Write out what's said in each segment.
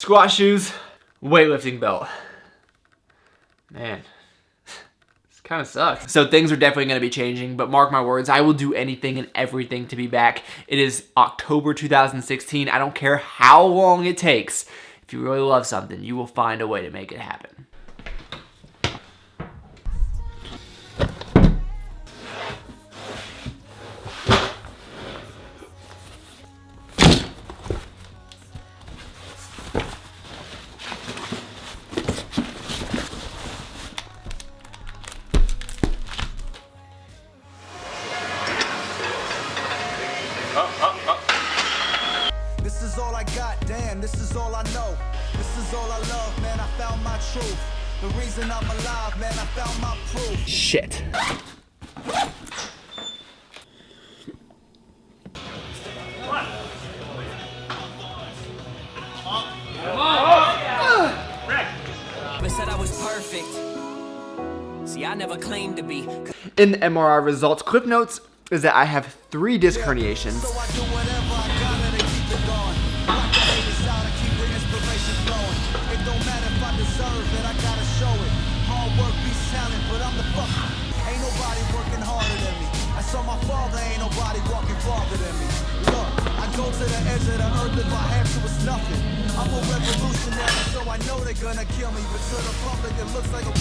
Squat shoes, weightlifting belt. Man, this kind of sucks. So things are definitely going to be changing, but mark my words, I will do anything and everything to be back. It is October 2016. I don't care how long it takes. If you really love something, you will find a way to make it happen. This is all I got, damn, this is all I know. This is all I love, man, I found my truth. The reason I'm alive, man, I found my proof. Shit. They said I was perfect. See, I never claimed to be. In the MRI results, clip notes is that I have 3 disc herniations. So I do whatever I gotta to keep it going. Rock the haters out and keep the inspiration flowing. It don't matter if I deserve it, I gotta show it. Hard work beats talent, but I'm the fuck. Ain't nobody working harder than me. I saw my father, ain't nobody walking farther than me. Look, I go to the edge of the earth if I have to, it's nothing. I'm a revolutionary, so I know they're gonna kill me. But to the public, it looks like a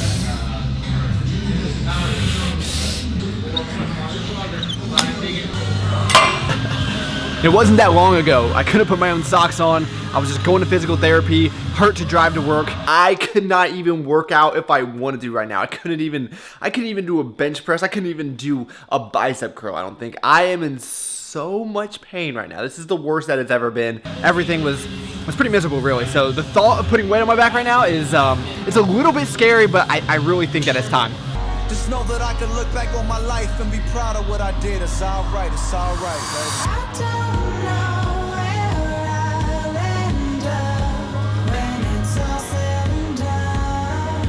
It wasn't that long ago. I couldn't put my own socks on. I was just going to physical therapy, hurt to drive to work. I could not even work out if I wanted to right now. I couldn't even do a bench press. I couldn't even do a bicep curl, I don't think. I am in so much pain right now. This is the worst that it's ever been. Everything was pretty miserable, really. So the thought of putting weight on my back right now is it's a little bit scary, but I really think that it's time. just know that I can look back on my life and be proud of what I did. It's alright, baby. I don't know where I'll end up when it's all said and done,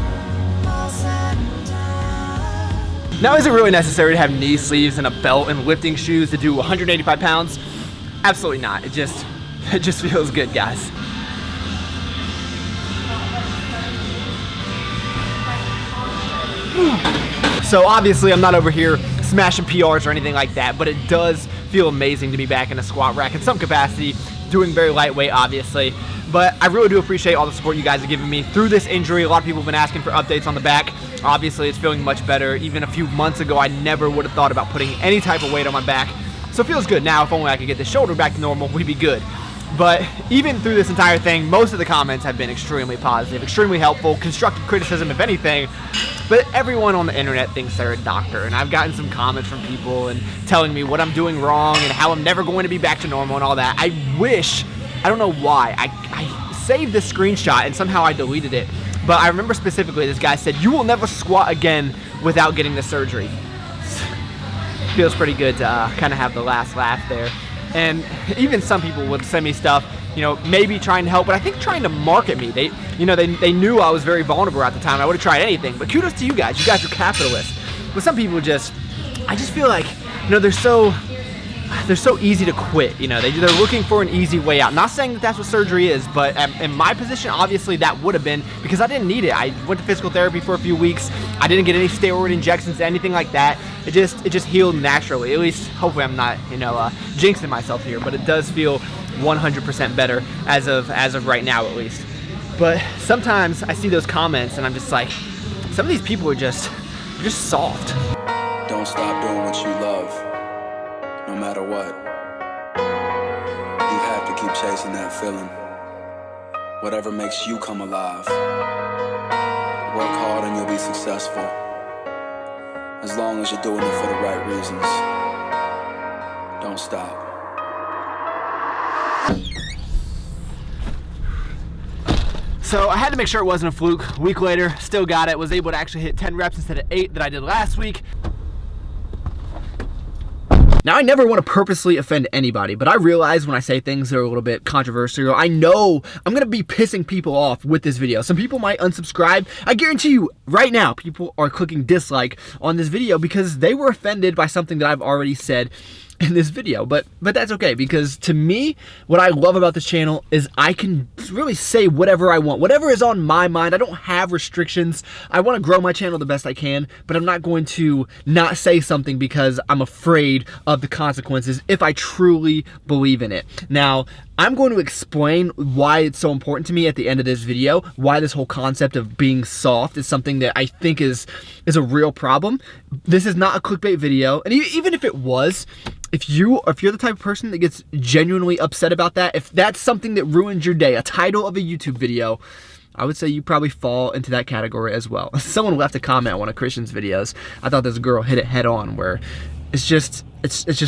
all said and done. Now, is it really necessary to have knee sleeves and a belt and lifting shoes to do 185 pounds? Absolutely not. It just feels good, guys. So obviously I'm not over here smashing PRs or anything like that, but it does feel amazing to be back in a squat rack in some capacity, doing very lightweight, obviously. But I really do appreciate all the support you guys have given me through this injury. A lot of people have been asking for updates on the back. Obviously it's feeling much better. Even a few months ago, I never would have thought about putting any type of weight on my back. So it feels good now. If only I could get the shoulder back to normal, we'd be good. But even through this entire thing, most of the comments have been extremely positive, extremely helpful, constructive criticism if anything. But everyone on the internet thinks they're a doctor, and I've gotten some comments from people and telling me what I'm doing wrong and how I'm never going to be back to normal and all that. I wish, I don't know why, I saved this screenshot and somehow I deleted it. But I remember specifically this guy said, "You will never squat again without getting the surgery." Feels pretty good to kind of have the last laugh there. And even some people would send me stuff, you know, maybe trying to help, but I think trying to market me. They knew I was very vulnerable at the time. I would have tried anything, but kudos to you guys. You guys are capitalists. But some people I just feel like, you know, they're so easy to quit. You know, they're looking for an easy way out. Not saying that that's what surgery is, but in my position, obviously that would have been, because I didn't need it. I went to physical therapy for a few weeks. I didn't get any steroid injections, anything like that. It just healed naturally. At least, hopefully, I'm not, jinxing myself here, but it does feel 100% better as of right now, at least. But sometimes I see those comments and I'm just like, some of these people are just soft. Don't stop doing what you love, no matter what. You have to keep chasing that feeling, whatever makes you come alive. Work hard and you'll be successful, as long as you're doing it for the right reasons. Don't stop. So I had to make sure it wasn't a fluke. A week later, still got it. Was able to actually hit 10 reps instead of 8 that I did last week. Now, I never want to purposely offend anybody, but I realize when I say things that are a little bit controversial, I know I'm going to be pissing people off with this video. Some people might unsubscribe. I guarantee you right now, people are clicking dislike on this video because they were offended by something that I've already said in this video, but that's okay, because to me, what I love about this channel is I can really say whatever I want, whatever is on my mind. I don't have restrictions. I want to grow my channel the best I can, but I'm not going to not say something because I'm afraid of the consequences if I truly believe in it. Now, I'm going to explain why it's so important to me at the end of this video, why this whole concept of being soft is something that I think is a real problem. This is not a clickbait video, and even if it was, if you're the type of person that gets genuinely upset about that, if that's something that ruins your day, a title of a YouTube video, I would say you probably fall into that category as well. Someone left a comment on one of Christian's videos. I thought this girl hit it head on, where it's just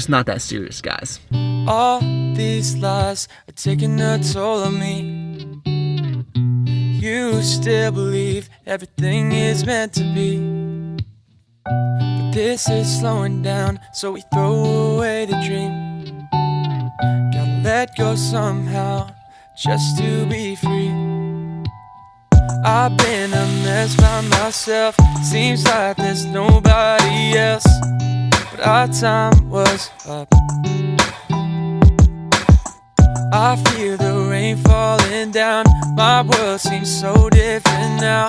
not that serious, guys. All these lies are taking a toll on me. You still believe everything is meant to be, but this is slowing down, so we throw away the dream. Gotta let go somehow, just to be free. I've been a mess by myself, seems like there's nobody else, but our time was up. I feel the rain falling down, my world seems so different now.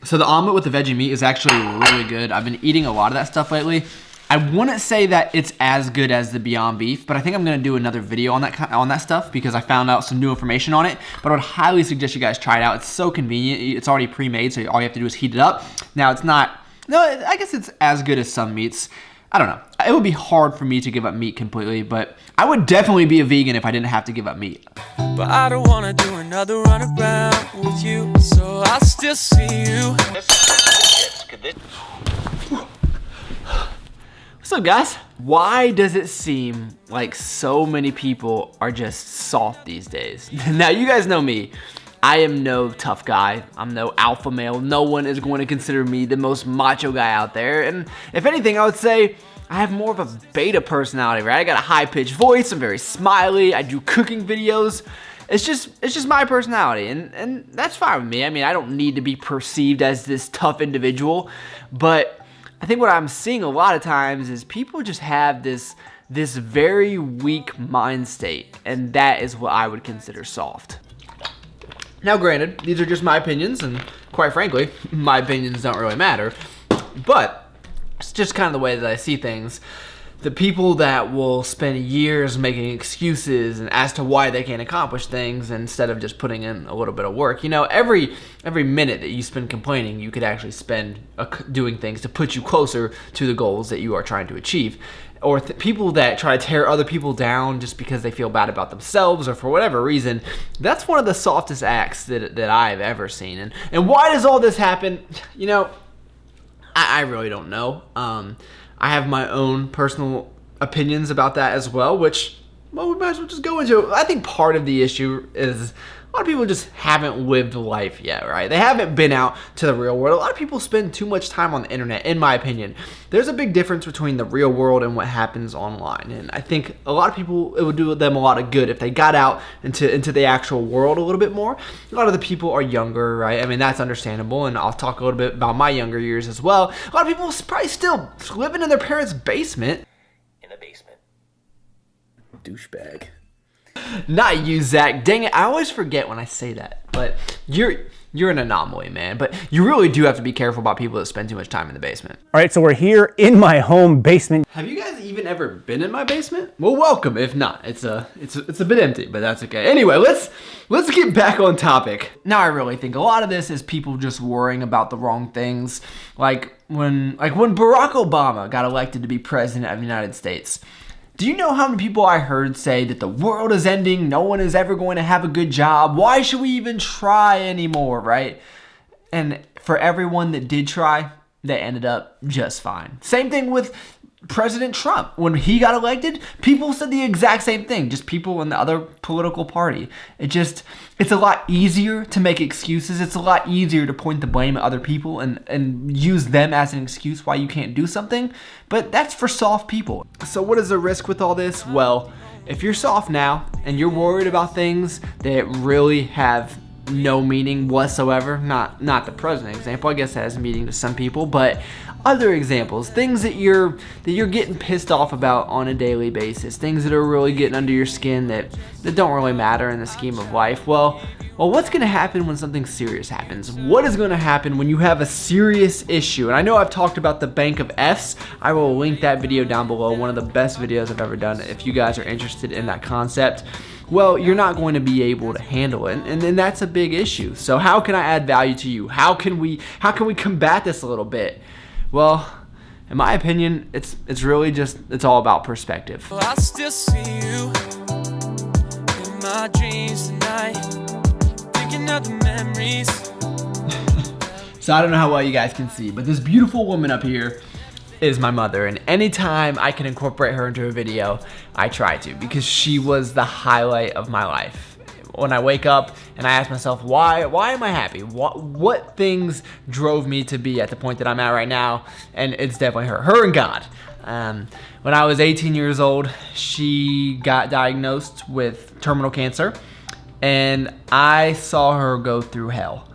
So the omelet with the veggie meat is actually really good. I've been eating a lot of that stuff lately. I wouldn't say that it's as good as the Beyond Beef, but I think I'm gonna do another video on that stuff because I found out some new information on it. But I would highly suggest you guys try it out. It's so convenient. It's already pre-made, so all you have to do is heat it up. Now it's not, no, I guess it's as good as some meats. I don't know. It would be hard for me to give up meat completely, but I would definitely be a vegan if I didn't have to give up meat. But I don't wanna do another run around with you, so I still see you. What's up, guys? Why does it seem like so many people are just soft these days? Now, you guys know me. I am no tough guy. I'm no alpha male. No one is going to consider me the most macho guy out there. And if anything, I would say I have more of a beta personality, right? I got a high-pitched voice. I'm very smiley. I do cooking videos. It's just my personality, and that's fine with me. I mean, I don't need to be perceived as this tough individual, but I think what I'm seeing a lot of times is people just have this very weak mind state, and that is what I would consider soft. Now, granted, these are just my opinions, and quite frankly, my opinions don't really matter, but it's just kind of the way that I see things. The people that will spend years making excuses and as to why they can't accomplish things instead of just putting in a little bit of work. You know, every minute that you spend complaining, you could actually spend doing things to put you closer to the goals that you are trying to achieve. Or people that try to tear other people down just because they feel bad about themselves or for whatever reason, that's one of the softest acts that I've ever seen. And why does all this happen? You know, I really don't know. I have my own personal opinions about that as well, which, well, we might as well just go into it. I think part of the issue is a lot of people just haven't lived life yet, right? They haven't been out to the real world. A lot of people spend too much time on the internet, in my opinion. There's a big difference between the real world and what happens online. And I think a lot of people, it would do them a lot of good if they got out into the actual world a little bit more. A lot of the people are younger, right? I mean, that's understandable. And I'll talk a little bit about my younger years as well. A lot of people probably still living in their parents' basement. In a basement. Douchebag. Not you, Zach. Dang it, I always forget when I say that. But you're an anomaly, man. But you really do have to be careful about people that spend too much time in the basement. All right, so we're here in my home basement. Have you guys even ever been in my basement? Well, welcome. If not, it's a bit empty, but that's okay. Anyway, let's get back on topic. Now, I really think a lot of this is people just worrying about the wrong things. Like when Barack Obama got elected to be president of the United States. Do you know how many people I heard say that the world is ending, no one is ever going to have a good job, why should we even try anymore, right? And for everyone that did try, they ended up just fine. Same thing with President Trump. When he got elected, people said the exact same thing, just people in the other political party. It's a lot easier to make excuses. It's a lot easier to point the blame at other people and use them as an excuse why you can't do something. But that's for soft people. So what is the risk with all this? Well, if you're soft now and you're worried about things that really have no meaning whatsoever. Not the present example. I guess that has meaning to some people, but other examples, things that you're getting pissed off about on a daily basis, things that are really getting under your skin that don't really matter in the scheme of life. Well, what's going to happen when something serious happens? What is going to happen when you have a serious issue? And I know I've talked about the bank of F's. I will link that video down below. One of the best videos I've ever done if you guys are interested in that concept. Well, you're not going to be able to handle it, and then that's a big issue. So how can I add value to you? How can we combat this a little bit? Well, in my opinion, it's really just, it's all about perspective. Well, I still see you in my dreams tonight, thinking of the memories. So I don't know how well you guys can see, but this beautiful woman up here is my mother, and anytime I can incorporate her into a video, I try to, because she was the highlight of my life. When I wake up and I ask myself, why am I happy? What things drove me to be at the point that I'm at right now? And it's definitely her and God. When I was 18 years old, she got diagnosed with terminal cancer, and I saw her go through hell.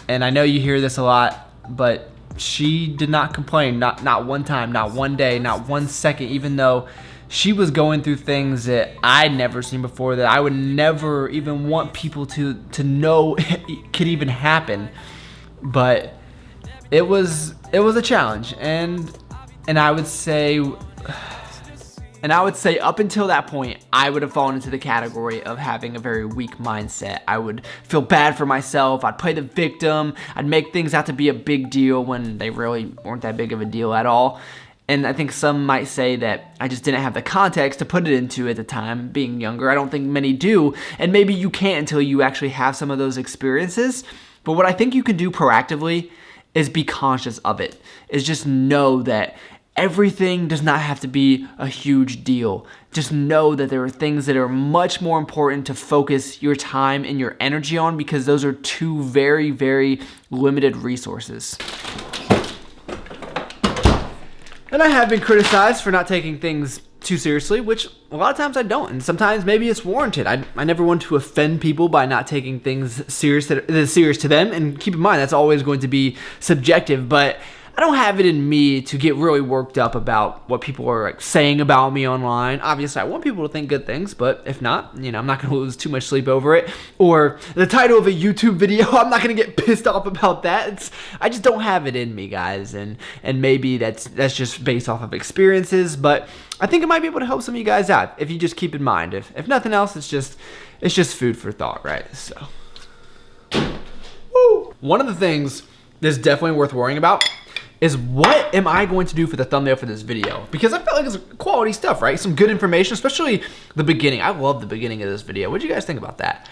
And I know you hear this a lot, but she did not complain, not one time, not one day, not 1 second, even though she was going through things that I'd never seen before, that I would never even want people to know could even happen. But it was a challenge, and I would say up until that point, I would have fallen into the category of having a very weak mindset. I would feel bad for myself. I'd play the victim. I'd make things out to be a big deal when they really weren't that big of a deal at all. And I think some might say that I just didn't have the context to put it into at the time, being younger. I don't think many do, and maybe you can't until you actually have some of those experiences. But what I think you can do proactively is be conscious of it, is just know that everything does not have to be a huge deal. Just know that there are things that are much more important to focus your time and your energy on, because those are two very, very limited resources. And I have been criticized for not taking things too seriously, which a lot of times I don't, and sometimes maybe it's warranted. I never want to offend people by not taking things serious that is serious to them, and keep in mind that's always going to be subjective, but I don't have it in me to get really worked up about what people are like saying about me online. Obviously, I want people to think good things, but if not, I'm not going to lose too much sleep over it. Or the title of a YouTube video, I'm not going to get pissed off about that. I just don't have it in me, guys, and maybe that's just based off of experiences, but I think it might be able to help some of you guys out if you just keep in mind. If nothing else, it's just food for thought, right? So, woo. One of the things that's definitely worth worrying about is what am I going to do for the thumbnail for this video? Because I feel like it's quality stuff, right? Some good information, especially the beginning. I love the beginning of this video. What do you guys think about that?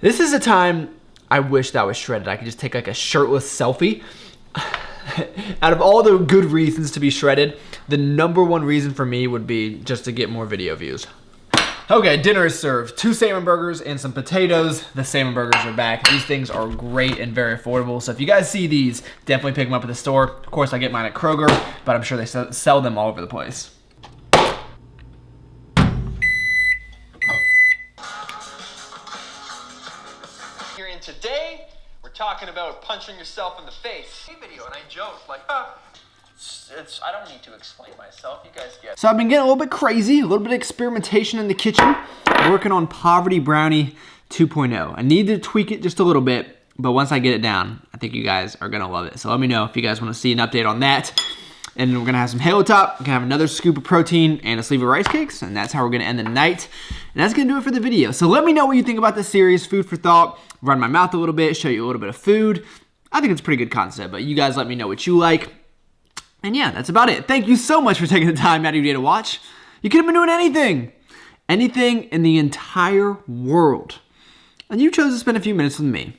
This is a time I wish that was shredded. I could just take like a shirtless selfie. Out of all the good reasons to be shredded, the #1 reason for me would be just to get more video views. Okay, dinner is served. 2 salmon burgers and some potatoes. The salmon burgers are back. These things are great and very affordable. So if you guys see these, definitely pick them up at the store. Of course, I get mine at Kroger, but I'm sure they sell them all over the place. Here in today, we're talking about punching yourself in the face. Video, and I joked like, I don't need to explain myself. You guys get it. So I've been getting a little bit crazy, a little bit of experimentation in the kitchen, working on Poverty Brownie 2.0. I need to tweak it just a little bit, but once I get it down, I think you guys are gonna love it. So let me know if you guys wanna see an update on that. And we're gonna have some Halo Top, we're gonna have another scoop of protein and a sleeve of rice cakes, and that's how we're gonna end the night. And that's gonna do it for the video. So let me know what you think about this series, food for thought, run my mouth a little bit, show you a little bit of food. I think it's a pretty good concept, but you guys let me know what you like. And yeah, that's about it. Thank you so much for taking the time out of your day to watch. You could have been doing anything in the entire world, and you chose to spend a few minutes with me.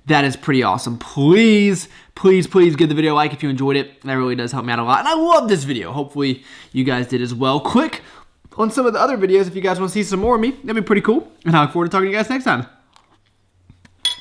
That is pretty awesome. Please, please, please give the video a like if you enjoyed it. That really does help me out a lot, and I love this video. Hopefully you guys did as well. Click on some of the other videos if you guys want to see some more of me. That'd be pretty cool, and I look forward to talking to you guys next time.